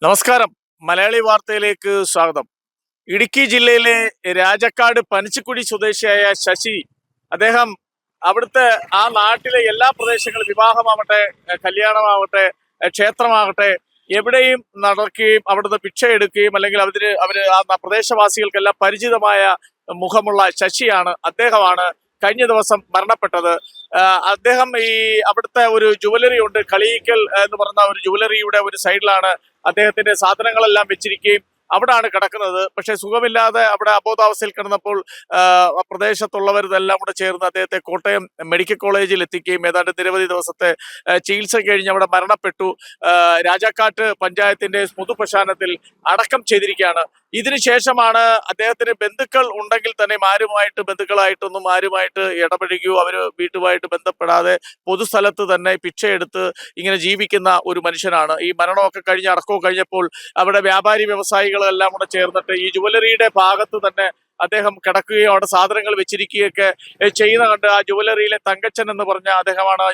നമസ്കാരം. മലയാളി വാർത്തയിലേക്ക് സ്വാഗതം. ഇടുക്കി ജില്ലയിലെ രാജക്കാട് പനച്ചിക്കുടി സ്വദേശിയായ ശശി, അദ്ദേഹം അവിടുത്തെ ആ നാട്ടിലെ എല്ലാ പ്രദേശങ്ങളും, വിവാഹമാവട്ടെ, കല്യാണമാവട്ടെ, ക്ഷേത്രമാകട്ടെ, എവിടെയും നടക്കുകയും അവിടുന്ന് ഭിക്ഷ എടുക്കുകയും അല്ലെങ്കിൽ അവര് ആ പ്രദേശവാസികൾക്കെല്ലാം പരിചിതമായ മുഖമുള്ള ശശിയാണ്. അദ്ദേഹമാണ് കഴിഞ്ഞ ദിവസം മരണപ്പെട്ടത്. അദ്ദേഹം അവിടുത്തെ ഒരു ജുവലറി ഉണ്ട്, കളീക്കൽ എന്ന് പറഞ്ഞ ഒരു ജുവലറിയുടെ ഒരു സൈഡിലാണ് അദ്ദേഹത്തിന്റെ സാധനങ്ങളെല്ലാം വെച്ചിരിക്കുകയും അവിടാണ് കിടക്കുന്നത്. പക്ഷെ സുഖമില്ലാതെ അവിടെ അബോധാവസ്ഥയിൽ കിടന്നപ്പോൾ പ്രദേശത്തുള്ളവരെല്ലാം കൂടെ ചേർന്ന് അദ്ദേഹത്തെ കോട്ടയം മെഡിക്കൽ കോളേജിൽ എത്തിക്കുകയും ഏതാണ്ട് നിരവധി ദിവസത്തെ ചികിത്സ കഴിഞ്ഞ് അവിടെ മരണപ്പെട്ടു. രാജാക്കാട്ട് പഞ്ചായത്തിന്റെ പൊതുശ്മശാനത്തിൽ അടക്കം ചെയ്തിരിക്കുകയാണ്. ഇതിനുശേഷമാണ് അദ്ദേഹത്തിന് ബന്ധുക്കൾ ഉണ്ടെങ്കിൽ തന്നെ ആരുമായിട്ട് ഇടപഴകിയോ അവര് വീട്ടുമായിട്ട് ബന്ധപ്പെടാതെ പൊതുസ്ഥലത്ത് തന്നെ ഭിക്ഷയെടുത്ത് ഇങ്ങനെ ജീവിക്കുന്ന ഒരു മനുഷ്യനാണ്. ഈ മരണമൊക്കെ കഴിഞ്ഞ് അടക്കമൊക്കെ കഴിഞ്ഞപ്പോൾ അവിടെ വ്യാപാരി വ്യവസായികളെല്ലാം കൂടെ ചേർന്നിട്ട് ഈ ജുവലറിയുടെ ഭാഗത്ത് തന്നെ അദ്ദേഹം കിടക്കുകയോ അവിടെ സാധനങ്ങൾ വെച്ചിരിക്കുകയൊക്കെ ചെയ്യുന്ന കണ്ട് ആ ജുവലറിയിലെ തങ്കച്ചൻ എന്ന് പറഞ്ഞ അദ്ദേഹമാണ്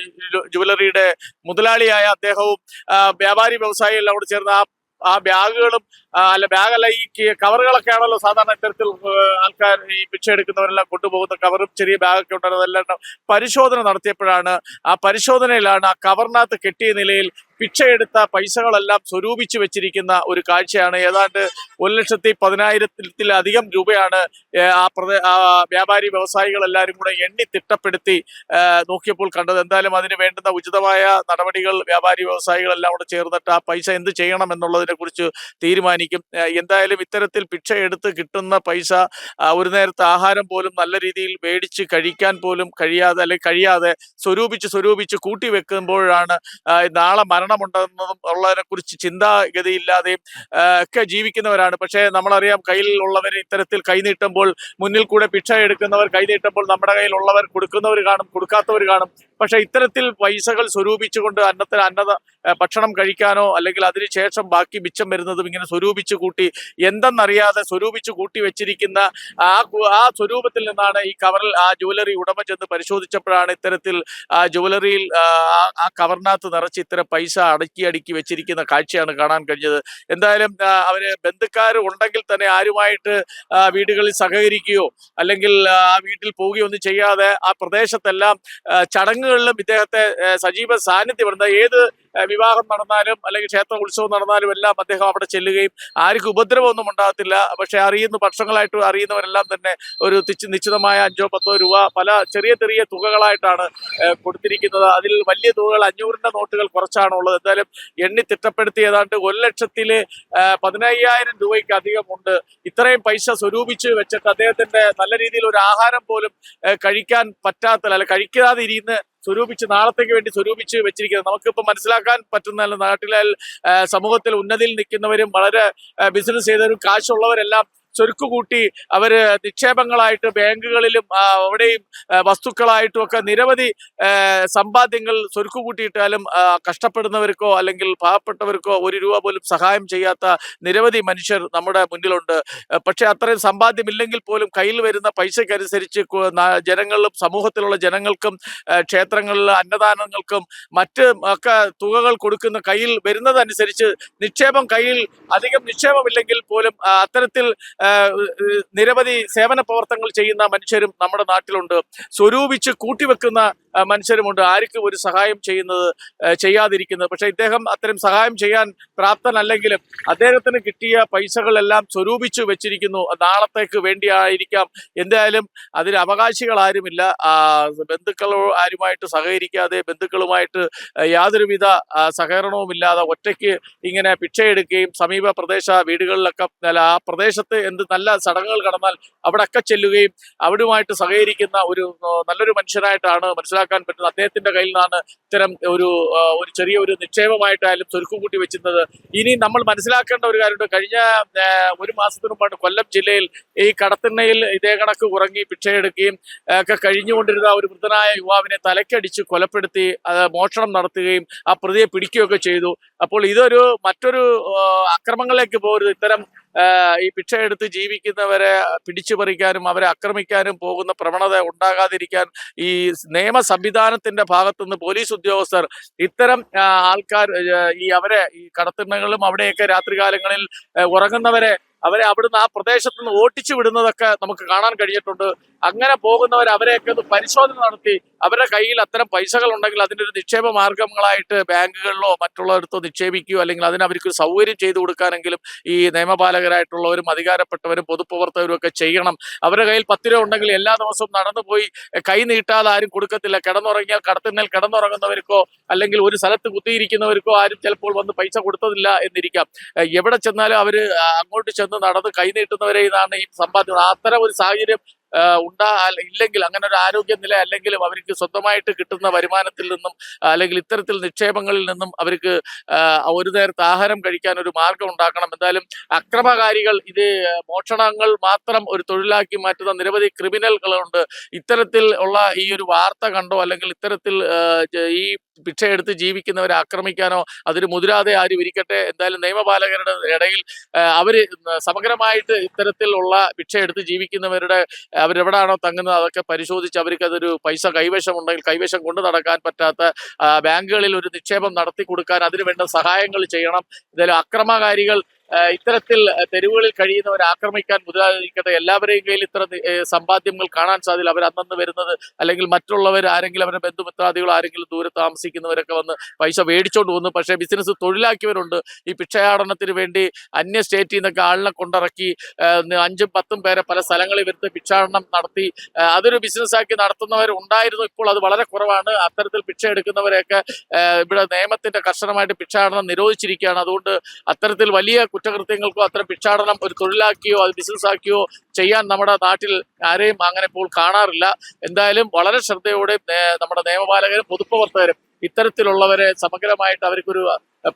ജുവലറിയുടെ മുതലാളിയായ അദ്ദേഹവും വ്യാപാരി വ്യവസായികൾ എല്ലാം കൂടെ ചേർന്ന് ആ ബാഗുകളും ബാഗല്ല ഈ കവറുകളൊക്കെ ആണല്ലോ സാധാരണ ഇത്തരത്തിൽ ആൾക്കാർ ഈ ഭിക്ഷ എടുക്കുന്നവരെല്ലാം കൊണ്ടുപോകുന്ന കവറും ചെറിയ ബാഗൊക്കെ ഉണ്ടായിരുന്നു. അതെല്ലാം പരിശോധന നടത്തിയപ്പോഴാണ് ആ പരിശോധനയിലാണ് ആ കവറിനകത്ത് കെട്ടിയ നിലയിൽ ഭിക്ഷയെടുത്ത പൈസകളെല്ലാം സ്വരൂപിച്ചു വെച്ചിരിക്കുന്ന ഒരു കാഴ്ചയാണ്. ഏതാണ്ട് 1,10,10,000 രൂപയാണ് ആ വ്യാപാരി വ്യവസായികൾ എല്ലാവരും കൂടെ എണ്ണി തിട്ടപ്പെടുത്തി നോക്കിയപ്പോൾ കണ്ടത്. എന്തായാലും അതിന് വേണ്ടുന്ന ഉചിതമായ നടപടികൾ വ്യാപാരി വ്യവസായികളെല്ലാം കൂടെ ചേർന്നിട്ട് ആ പൈസ എന്ത് ചെയ്യണം എന്നുള്ളതിനെ കുറിച്ച് തീരുമാനിക്കും. എന്തായാലും ഇത്തരത്തിൽ ഭിക്ഷ എടുത്ത് കിട്ടുന്ന പൈസ ഒരു നേരത്തെ ആഹാരം പോലും നല്ല രീതിയിൽ മേടിച്ച് കഴിക്കാൻ പോലും കഴിയാതെ സ്വരൂപിച്ച് കൂട്ടി വെക്കുമ്പോഴാണ് നാളെ മരണമുണ്ടെന്നതും ഉള്ളതിനെ കുറിച്ച് ചിന്താഗതിയില്ലാതെയും ഒക്കെ ജീവിക്കുന്നവരാണ്. പക്ഷേ നമ്മളറിയാം, കയ്യിലുള്ളവർ ഇത്തരത്തിൽ കൈനീട്ടുമ്പോൾ, മുന്നിൽ കൂടെ ഭിക്ഷ എടുക്കുന്നവർ കൈനീട്ടുമ്പോൾ നമ്മുടെ കയ്യിലുള്ളവർ കൊടുക്കുന്നവർ കാണും, കൊടുക്കാത്തവർ കാണും. പക്ഷെ ഇത്തരത്തിൽ പൈസകൾ സ്വരൂപിച്ചുകൊണ്ട് ഭക്ഷണം കഴിക്കാനോ അല്ലെങ്കിൽ അതിനുശേഷം ബാക്കി മിച്ചം വരുന്നതും ഇങ്ങനെ സ്വരൂപിച്ചു കൂട്ടി എന്തെന്നറിയാതെ സ്വരൂപിച്ചു കൂട്ടി വെച്ചിരിക്കുന്ന ആ സ്വരൂപത്തിൽ നിന്നാണ് ഈ കവറിൽ ആ ജുവലറി ഉടമ ചെന്ന് പരിശോധിച്ചപ്പോഴാണ് ഇത്തരത്തിൽ ആ ജുവലറിയിൽ ആ കവറിനകത്ത് നിറച്ച് ഇത്തരം പൈസ അടുക്കി വെച്ചിരിക്കുന്ന കാഴ്ചയാണ് കാണാൻ കഴിഞ്ഞത്. എന്തായാലും അവര് ബന്ധുക്കാർ ഉണ്ടെങ്കിൽ തന്നെ ആരുമായിട്ട് വീടുകളിൽ സഹകരിക്കുകയോ അല്ലെങ്കിൽ ആ വീട്ടിൽ പോവുകയോ ഒന്നും ചെയ്യാതെ ആ പ്രദേശത്തെല്ലാം ചടങ്ങുകളിലും ഇദ്ദേഹത്തെ സജീവ സാന്നിധ്യം വരുന്ന ഏത് വിവാഹം നടന്നാലും അല്ലെങ്കിൽ ക്ഷേത്ര ഉത്സവം നടന്നാലും എല്ലാം അദ്ദേഹം അവിടെ ചെല്ലുകയും ആർക്കും ഉപദ്രവമൊന്നും ഉണ്ടാകത്തില്ല. പക്ഷെ വർഷങ്ങളായിട്ട് അറിയുന്നവരെല്ലാം തന്നെ ഒരു നിശ്ചിതമായ 5-10 രൂപ പല ചെറിയ തുകകളായിട്ടാണ് കൊടുത്തിരിക്കുന്നത്. അതിൽ വലിയ തുകകൾ 500-ന്റെ നോട്ടുകൾ കുറച്ചാണ് ഉള്ളത്. എന്തായാലും എണ്ണി തിട്ടപ്പെടുത്തി ഏതാണ്ട് 1,15,000 രൂപയ്ക്ക് അധികമുണ്ട്. ഇത്രയും പൈസ സ്വരൂപിച്ച് വെച്ചിട്ട് അദ്ദേഹത്തിന്റെ നല്ല രീതിയിൽ ഒരു ആഹാരം പോലും കഴിക്കാൻ പറ്റാത്ത കഴിക്കാതെ ഇരുന്ന് നാളത്തേക്ക് വേണ്ടി സ്വരൂപിച്ച് വെച്ചിരിക്കുന്നത് നമുക്കിപ്പോൾ മനസ്സിലാക്കാൻ പറ്റുന്ന നാട്ടിലെ സമൂഹത്തിൽ ഉന്നതിയിൽ നിൽക്കുന്നവരും വളരെ ബിസിനസ് ചെയ്തവരും കാശുള്ളവരെല്ലാം ചൊരുക്കുകൂട്ടി അവര് നിക്ഷേപങ്ങളായിട്ട് ബാങ്കുകളിലും അവിടെയും വസ്തുക്കളായിട്ടും ഒക്കെ നിരവധി സമ്പാദ്യങ്ങൾ ചൊരുക്കുകൂട്ടിയിട്ടാലും കഷ്ടപ്പെടുന്നവർക്കോ അല്ലെങ്കിൽ പാവപ്പെട്ടവർക്കോ 1 രൂപ പോലും സഹായം ചെയ്യാത്ത നിരവധി മനുഷ്യർ നമ്മുടെ മുന്നിലുണ്ട്. പക്ഷെ അത്രയും സമ്പാദ്യമില്ലെങ്കിൽ പോലും കയ്യിൽ വരുന്ന പൈസക്കനുസരിച്ച് ജനങ്ങളിലും സമൂഹത്തിലുള്ള ജനങ്ങൾക്കും ക്ഷേത്രങ്ങളിലെ അന്നദാനങ്ങൾക്കും മറ്റ് ഒക്കെ തുകകൾ കൊടുക്കുന്ന കയ്യിൽ വരുന്നതനുസരിച്ച് കയ്യിൽ അധികം നിക്ഷേപമില്ലെങ്കിൽ പോലും അത്തരത്തിൽ നിരവധി സേവന പ്രവർത്തനങ്ങൾ ചെയ്യുന്ന മനുഷ്യരും നമ്മുടെ നാട്ടിലുണ്ട്. സ്വരൂപിച്ച് കൂട്ടിവെക്കുന്ന മനുഷ്യരുമുണ്ട്, ആർക്കും ഒരു സഹായം ചെയ്യാതിരിക്കുന്നത്. പക്ഷെ ഇദ്ദേഹം അത്തരം സഹായം ചെയ്യാൻ പ്രാപ്തനല്ലെങ്കിലും അദ്ദേഹത്തിന് കിട്ടിയ പൈസകളെല്ലാം സ്വരൂപിച്ചു വെച്ചിരിക്കുന്നു. നാളത്തേക്ക് വേണ്ടിയായിരിക്കാം. എന്തായാലും അതിന് അവകാശികൾ ആരുമില്ല. ബന്ധുക്കളോ ആരുമായിട്ട് സഹകരിക്കാതെ, ബന്ധുക്കളുമായിട്ട് യാതൊരുവിധ സഹകരണവുമില്ലാതെ ഒറ്റയ്ക്ക് ഇങ്ങനെ ഭിക്ഷയെടുക്കുകയും സമീപ വീടുകളിലൊക്കെ ആ പ്രദേശത്ത് എന്ത് നല്ല ചടങ്ങുകൾ കടന്നാൽ അവിടെയൊക്കെ ചെല്ലുകയും അവിടുമായിട്ട് സഹകരിക്കുന്ന നല്ലൊരു മനുഷ്യനായിട്ടാണ് മനസ്സിലാക്കാൻ പറ്റുന്നത്. അദ്ദേഹത്തിന്റെ കയ്യിൽ നിന്നാണ് ഇത്തരം ഒരു ചെറിയൊരു നിക്ഷേപമായിട്ടായാലും ചൊരുക്കുകൂട്ടി വെച്ചിരുന്നത്. ഇനി നമ്മൾ മനസ്സിലാക്കേണ്ട ഒരു കാര്യമുണ്ട്. കഴിഞ്ഞ 1 മാസത്തിനു മുമ്പാണ് കൊല്ലം ജില്ലയിൽ ഈ കടത്തിണ്ണയിൽ ഇതേ കണക്ക് ഉറങ്ങി ഭിക്ഷയെടുക്കുകയും ഒക്കെ കഴിഞ്ഞുകൊണ്ടിരുന്ന ഒരു വൃദ്ധനായ യുവാവിനെ തലക്കടിച്ച് കൊലപ്പെടുത്തി മോഷണം നടത്തുകയും ആ പ്രതിയെ പിടിക്കുകയൊക്കെ ചെയ്തു. അപ്പോൾ മറ്റൊരു അക്രമങ്ങളിലേക്ക് പോകരുത്. ഇത്തരം ഈ ഭിക്ഷയെടുത്ത് ജീവിക്കുന്നവരെ പിടിച്ചു പറിക്കാനും അവരെ ആക്രമിക്കാനും പോകുന്ന പ്രവണത ഉണ്ടാകാതിരിക്കാൻ ഈ നിയമ സംവിധാനത്തിന്റെ ഭാഗത്തുനിന്ന് പോലീസ് ഉദ്യോഗസ്ഥർ ഇത്തരം ആൾക്കാർ ഈ കടത്തിണ്ണകളും അവിടെയൊക്കെ രാത്രികാലങ്ങളിൽ ഉറങ്ങുന്നവരെ അവരെ അവിടുന്ന് ആ പ്രദേശത്ത് നിന്ന് ഓട്ടിച്ചു വിടുന്നതൊക്കെ നമുക്ക് കാണാൻ കഴിഞ്ഞിട്ടുണ്ട്. അങ്ങനെ പോകുന്നവർ അവരെയൊക്കെ ഒന്ന് പരിശോധന നടത്തി അവരുടെ കയ്യിൽ അത്തരം പൈസകൾ ഉണ്ടെങ്കിൽ അതിൻ്റെ ഒരു നിക്ഷേപ മാർഗങ്ങളായിട്ട് ബാങ്കുകളിലോ മറ്റുള്ളവരത്തോ നിക്ഷേപിക്കുകയോ അല്ലെങ്കിൽ അതിന് അവർക്കൊരു സൗകര്യം ചെയ്തു കൊടുക്കാനെങ്കിലും ഈ നിയമപാലകരായിട്ടുള്ളവരും അധികാരപ്പെട്ടവരും പൊതുപ്രവർത്തകരും ഒക്കെ ചെയ്യണം. അവരുടെ കയ്യിൽ 10 രൂപ ഉണ്ടെങ്കിൽ എല്ലാ ദിവസവും നടന്നു പോയി കൈ നീട്ടാതെ ആരും കൊടുക്കത്തില്ല. കിടന്നുറങ്ങിയാൽ കടത്തിന്മേൽ കിടന്നുറങ്ങുന്നവർക്കോ അല്ലെങ്കിൽ ഒരു സ്ഥലത്ത് കുത്തിയിരിക്കുന്നവർക്കോ ആരും ചിലപ്പോൾ വന്ന് പൈസ കൊടുത്തതില്ല എന്നിരിക്കാം. എവിടെ ചെന്നാലും അവര് അങ്ങോട്ട് ചെന്ന് നടന്ന് കൈനീട്ടുന്നവരെ ഇതാണ് ഈ സമ്പാദ്യം. അത്തരം ഒരു സാഹചര്യം ഇല്ലെങ്കിൽ അങ്ങനെ ഒരു ആരോഗ്യനില അല്ലെങ്കിലും അവർക്ക് സ്വന്തമായിട്ട് കിട്ടുന്ന വരുമാനത്തിൽ നിന്നും അല്ലെങ്കിൽ ഇത്തരത്തിൽ നിക്ഷേപങ്ങളിൽ നിന്നും അവർക്ക് ഒരു നേരത്തെ ആഹാരം കഴിക്കാൻ ഒരു മാർഗം ഉണ്ടാക്കണം. എന്തായാലും അക്രമകാരികൾ ഇത് മോഷണങ്ങൾ മാത്രം ഒരു തൊഴിലാക്കി മാറ്റുന്ന നിരവധി ക്രിമിനലുകളുണ്ട്. ഇത്തരത്തിൽ ഉള്ള ഈ ഒരു വാർത്ത കണ്ടോ അല്ലെങ്കിൽ ഇത്തരത്തിൽ ഈ ഭിക്ഷയെടുത്ത് ജീവിക്കുന്നവരെ ആക്രമിക്കാനോ അതിന് മുതിരാതെ ആരും ഇരിക്കട്ടെ. എന്തായാലും നിയമപാലകരുടെ ഇടയിൽ അവര് സമഗ്രമായിട്ട് ഇത്തരത്തിലുള്ള ഭിക്ഷയെടുത്ത് ജീവിക്കുന്നവരുടെ അവരെവിടാണോ തങ്ങുന്നത് അതൊക്കെ പരിശോധിച്ച് അവർക്ക് അതൊരു പൈസ കൈവശം ഉണ്ടെങ്കിൽ കൈവശം കൊണ്ടു നടക്കാൻ പറ്റാത്ത ബാങ്കുകളിൽ ഒരു നിക്ഷേപം നടത്തി കൊടുക്കാൻ അതിന് വേണ്ട സഹായങ്ങൾ ചെയ്യണം. എന്തായാലും അക്രമകാരികൾ ഇത്തരത്തിൽ തെരുവുകളിൽ കഴിയുന്നവരെ ആക്രമിക്കാൻ മുതിരാതിരിക്കട്ടെ. എല്ലാവരെയും കയ്യിൽ ഇത്ര സമ്പാദ്യങ്ങൾ കാണാൻ സാധ്യത. അവർ അന്നന്ന് വരുന്നത് അല്ലെങ്കിൽ മറ്റുള്ളവർ ആരെങ്കിലും അവരുടെ ബന്ധുമിത്രാദികൾ ആരെങ്കിലും ദൂരെ താമസിക്കുന്നവരൊക്കെ വന്ന് പൈസ മേടിച്ചോണ്ട് പോകുന്നു. പക്ഷേ ബിസിനസ് തൊഴിലാക്കിയവരുണ്ട്. ഈ ഭിക്ഷയാടനത്തിന് വേണ്ടി അന്യ സ്റ്റേറ്റിൽ നിന്നൊക്കെ ആളിനെ കൊണ്ടിറക്കി 5ഉം 10ഉം പേരെ പല സ്ഥലങ്ങളിൽ വരുത്തി ഭിക്ഷാടനം നടത്തി അതൊരു ബിസിനസ്സാക്കി നടത്തുന്നവരുണ്ടായിരുന്നു. ഇപ്പോൾ അത് വളരെ കുറവാണ്. അത്തരത്തിൽ ഭിക്ഷ എടുക്കുന്നവരെയൊക്കെ ഇവിടെ നിയമത്തിന്റെ കർശനമായിട്ട് ഭിക്ഷാടനം നിരോധിച്ചിരിക്കുകയാണ്. അതുകൊണ്ട് അത്തരത്തിൽ വലിയ കുറ്റകൃത്യങ്ങൾക്കോ അത്തരം ഭിക്ഷാടനം ഒരു തൊഴിലാക്കിയോ അത് ബിസിനസ്സാക്കിയോ ചെയ്യാൻ നമ്മുടെ നാട്ടിൽ ആരെയും അങ്ങനെ ഇപ്പോൾ കാണാറില്ല. എന്തായാലും വളരെ ശ്രദ്ധയോടെ നമ്മുടെ നിയമപാലകരും പൊതുപ്രവർത്തകരും ഇത്തരത്തിലുള്ളവരെ സമഗ്രമായിട്ട് അവർക്കൊരു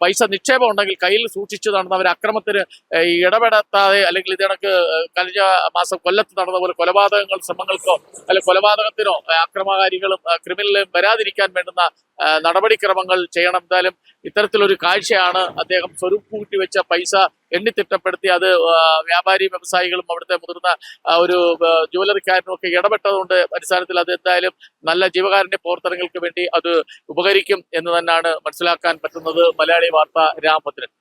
പൈസ നിക്ഷേപം ഉണ്ടെങ്കിൽ കയ്യിൽ സൂക്ഷിച്ചു നടന്നവർ അക്രമത്തിന് ഇടപെടാതെ അല്ലെങ്കിൽ ഇതേണക്ക് കഴിഞ്ഞ മാസം കൊല്ലത്ത് നടന്ന പോലെ കൊലപാതകങ്ങൾ ശ്രമങ്ങൾക്കോ അല്ലെങ്കിൽ കൊലപാതകത്തിനോ അക്രമകാരികളും ക്രിമിനലും വരാതിരിക്കാൻ വേണ്ടുന്ന നടപടിക്രമങ്ങൾ ചെയ്യണം. എന്തായാലും ഇത്തരത്തിലൊരു കാഴ്ചയാണ് അദ്ദേഹം സ്വരൂപ് കൂട്ടി വെച്ച പൈസ എണ്ണിത്തിട്ടപ്പെടുത്തി അത് വ്യാപാരി വ്യവസായികളും അവിടുത്തെ മുതിർന്ന ഒരു ജുവലറിക്കാരനും ഒക്കെ ഇടപെട്ടതുകൊണ്ട് അടിസ്ഥാനത്തിൽ അത് എന്തായാലും നല്ല ജീവകാരുണ്യ പ്രവർത്തനങ്ങൾക്ക് വേണ്ടി അത് ഉപകരിക്കും എന്ന് തന്നെയാണ് മനസ്സിലാക്കാൻ പറ്റുന്നത്. മലയാളി വാർത്ത രാമഭദ്രൻ.